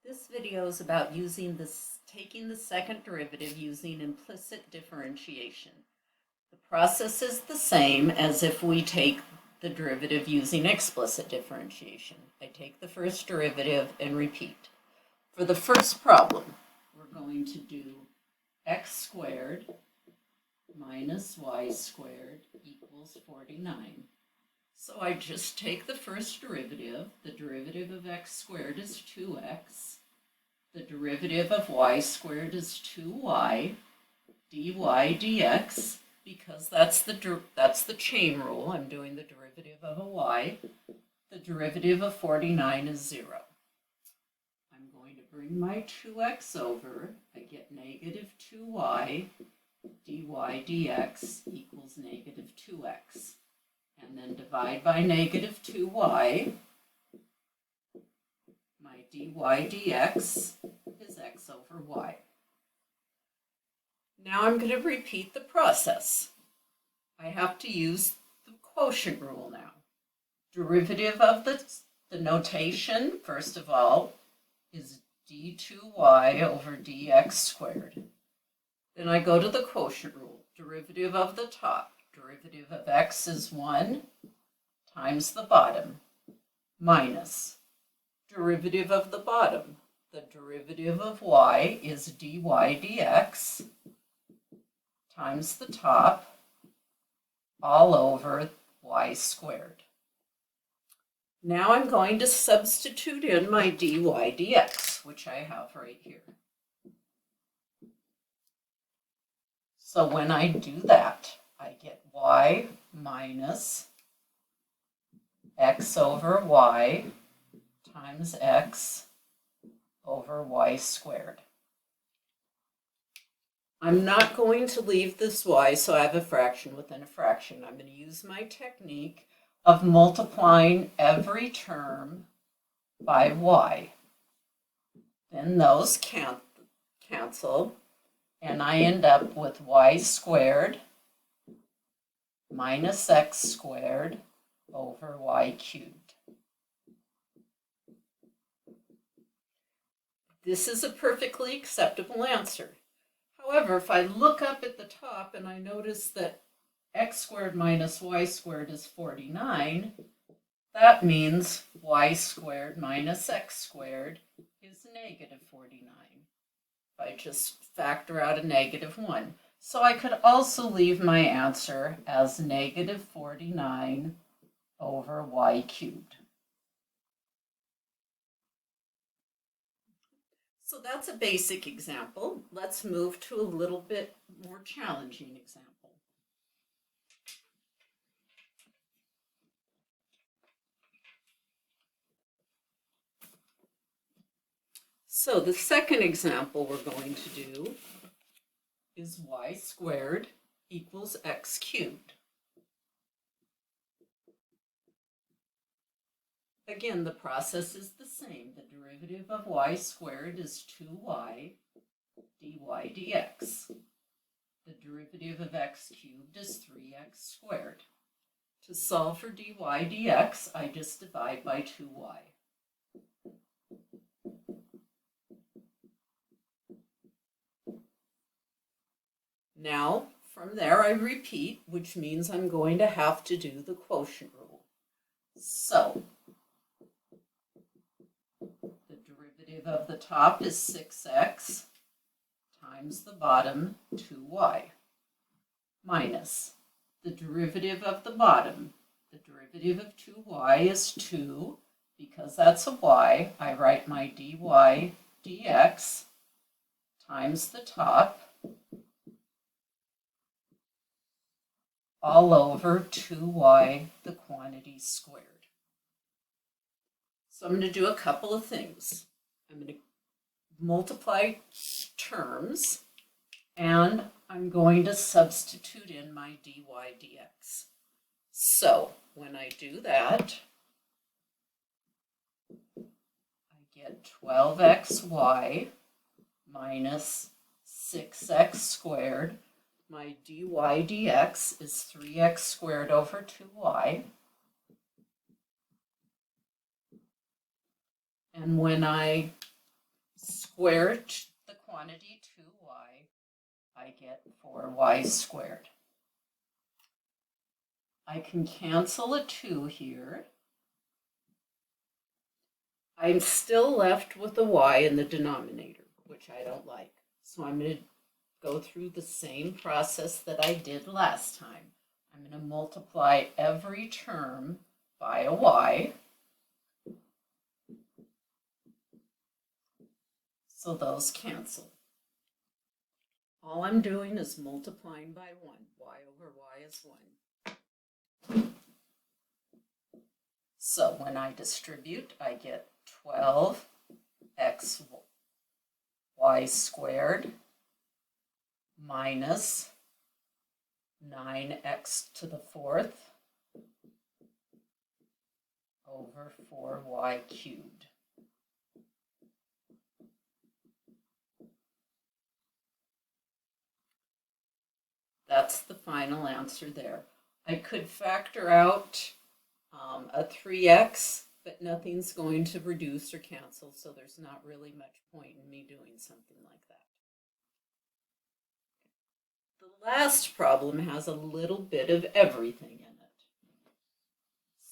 This video is about taking the second derivative using implicit differentiation. The process is the same as if we take the derivative using explicit differentiation. I take the first derivative and repeat. For the first problem, we're going to do x squared minus y squared equals 49. So I just take the first derivative. The derivative of x squared is 2x. The derivative of y squared is 2y. dy dx, because that's the chain rule. I'm doing the derivative of a y. The derivative of 49 is 0. I'm going to bring my 2x over. I get negative 2y. dy dx equals negative 2x. And then divide by negative 2y. My dy dx is x over y. Now I'm going to repeat the process. I have to use the quotient rule now. Derivative of the notation, first of all, is d2y over dx squared. Then I go to the quotient rule. Derivative of the top. Derivative of x is 1 times the bottom minus derivative of the bottom. The derivative of y is dy dx times the top all over y squared. Now I'm going to substitute in my dy dx, which I have right here. So when I do that, I get y minus x over y times x over y squared. I'm not going to leave this y, so I have a fraction within a fraction. I'm going to use my technique of multiplying every term by y. Then those cancel, and I end up with y squared minus x squared over y cubed. This is a perfectly acceptable answer. However, if I look up at the top and I notice that x squared minus y squared is 49, that means y squared minus x squared is negative 49. If I just factor out a negative 1. So I could also leave my answer as negative 49 over y cubed. So that's a basic example. Let's move to a little bit more challenging example. So the second example we're going to do is y squared equals x cubed. Again, the process is the same. The derivative of y squared is 2y dy dx. The derivative of x cubed is 3x squared. To solve for dy dx, I just divide by 2y. Now, from there I repeat, which means I'm going to have to do the quotient rule. So, the derivative of the top is 6x times the bottom 2y minus the derivative of the bottom. The derivative of 2y is 2. Because that's a y, I write my dy dx times the top all over 2y, the quantity squared. So I'm going to do a couple of things. I'm going to multiply terms, and I'm going to substitute in my dy dx. So when I do that, I get 12xy minus 6x squared. My dy dx is 3x squared over 2y. And when I square the quantity 2y, I get 4y squared. I can cancel a 2 here. I'm still left with a y in the denominator, which I don't like. So I'm going to go through the same process that I did last time. I'm going to multiply every term by a y. So those cancel. All I'm doing is multiplying by 1. Y over y is 1. So when I distribute, I get 12x y squared minus 9x to the 4th over 4y cubed. That's the final answer there. I could factor out a 3x, but nothing's going to reduce or cancel, so there's not really much point in me doing something like that. The last problem has a little bit of everything in it.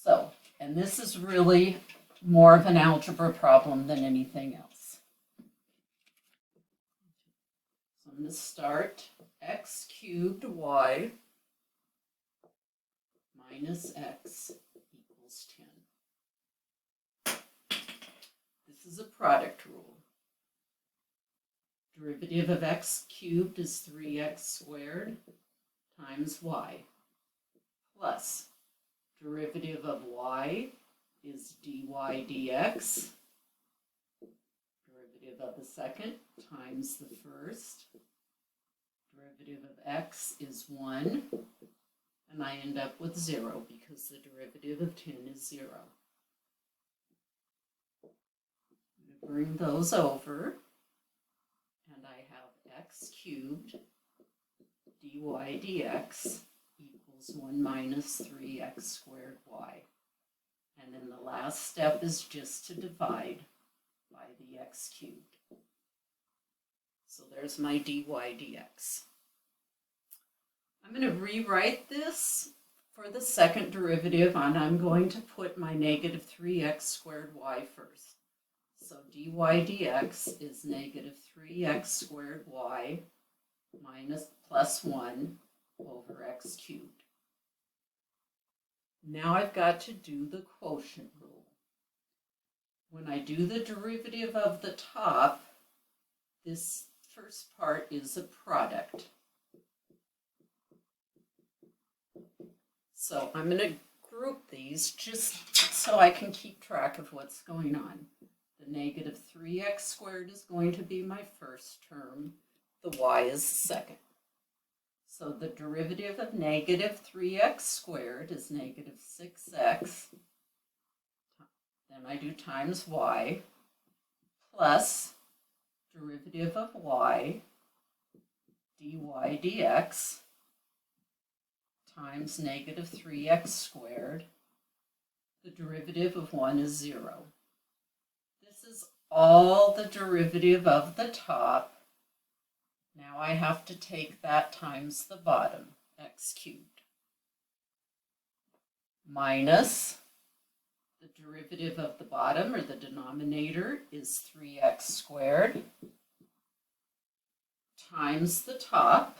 So, and this is really more of an algebra problem than anything else. So I'm going to start x cubed y minus x equals 10. This is a product rule. Derivative of x cubed is 3x squared times y, plus derivative of y is dy dx, derivative of the second times the first, derivative of x is 1, and I end up with 0 because the derivative of 10 is 0. I'm going to bring those over, and I have x cubed dy dx equals 1 minus 3x squared y. And then the last step is just to divide by the x cubed. So there's my dy dx. I'm going to rewrite this for the second derivative, and I'm going to put my negative 3x squared y first. So dy dx is negative 3x squared y minus plus 1 over x cubed. Now I've got to do the quotient rule. When I do the derivative of the top, this first part is a product. So I'm going to group these just so I can keep track of what's going on. The negative 3x squared is going to be my first term. The y is the second. So the derivative of negative 3x squared is negative 6x. Then I do times y plus derivative of y dy dx times negative 3x squared. The derivative of 1 is 0. This is all the derivative of the top. Now I have to take that times the bottom, x cubed, minus the derivative of the bottom, or the denominator, is 3x squared times the top,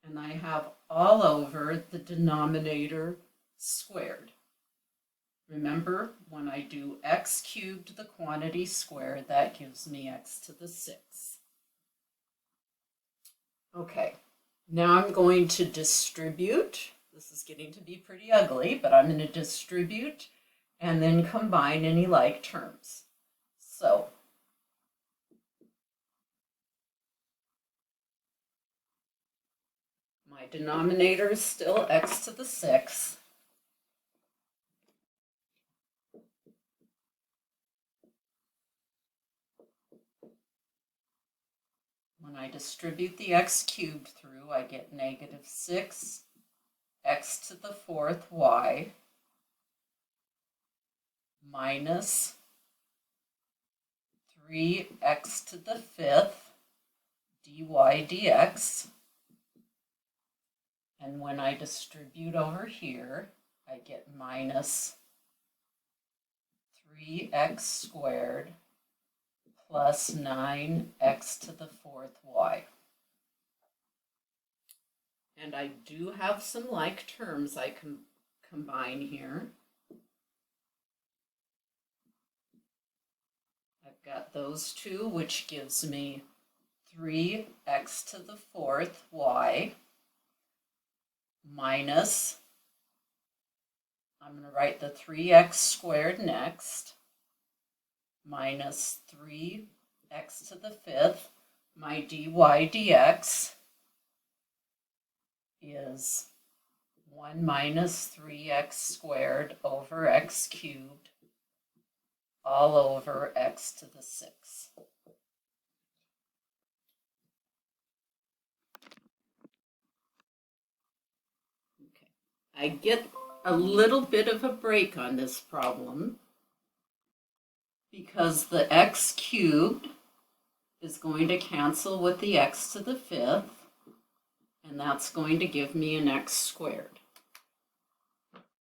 and I have all over the denominator squared. Remember, when I do x cubed the quantity squared, that gives me x to the 6th. Okay, now I'm going to distribute. This is getting to be pretty ugly, but I'm going to distribute and then combine any like terms. So, my denominator is still x to the 6th. When I distribute the x cubed through, I get negative 6 x to the 4th y minus 3x to the 5th dy dx. And when I distribute over here, I get minus 3x squared plus 9x to the 4th y. And I do have some like terms I can combine here. I've got those two, which gives me 3x to the 4th y minus, I'm going to write the 3x squared next, minus 3x to the 5th. My dy dx is 1 minus 3x squared over x cubed all over x to the 6th. Okay. I get a little bit of a break on this problem because the x cubed is going to cancel with the x to the 5th, and that's going to give me an x squared.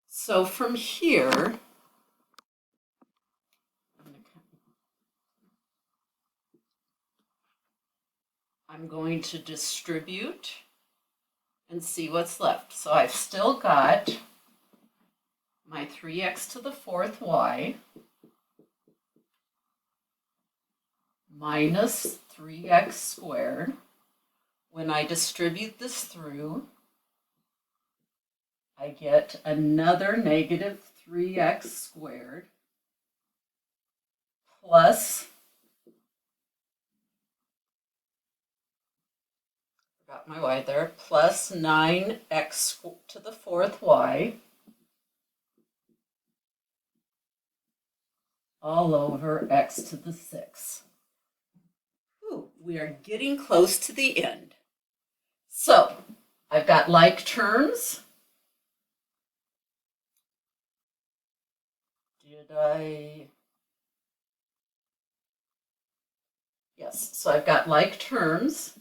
So from here, I'm going to distribute and see what's left. So I've still got my 3x to the 4th y minus 3x squared. When I distribute this through, I get another negative 3x squared plus, forgot my y there, plus 9x to the 4th y all over x to the 6th. Ooh, we are getting close to the end. So I've got like terms. Yes, so I've got like terms.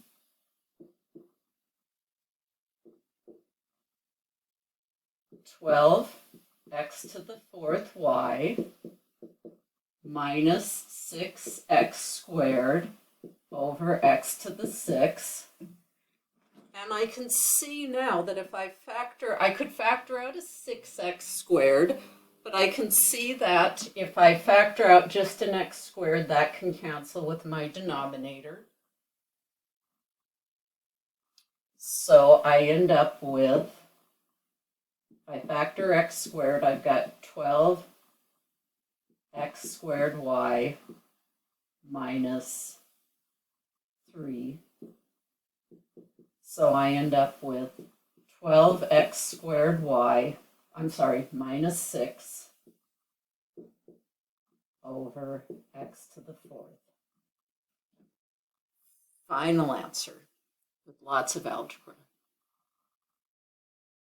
x to the 4th y minus 6x squared over x to the 6th. And I can see now that if I could factor out a 6x squared, but I can see that if I factor out just an x squared, that can cancel with my denominator. So I end up with, if I factor x squared, I've got 12x squared y minus 3. So I end up with 12x squared y, minus 6 over x to the 4th. Final answer with lots of algebra.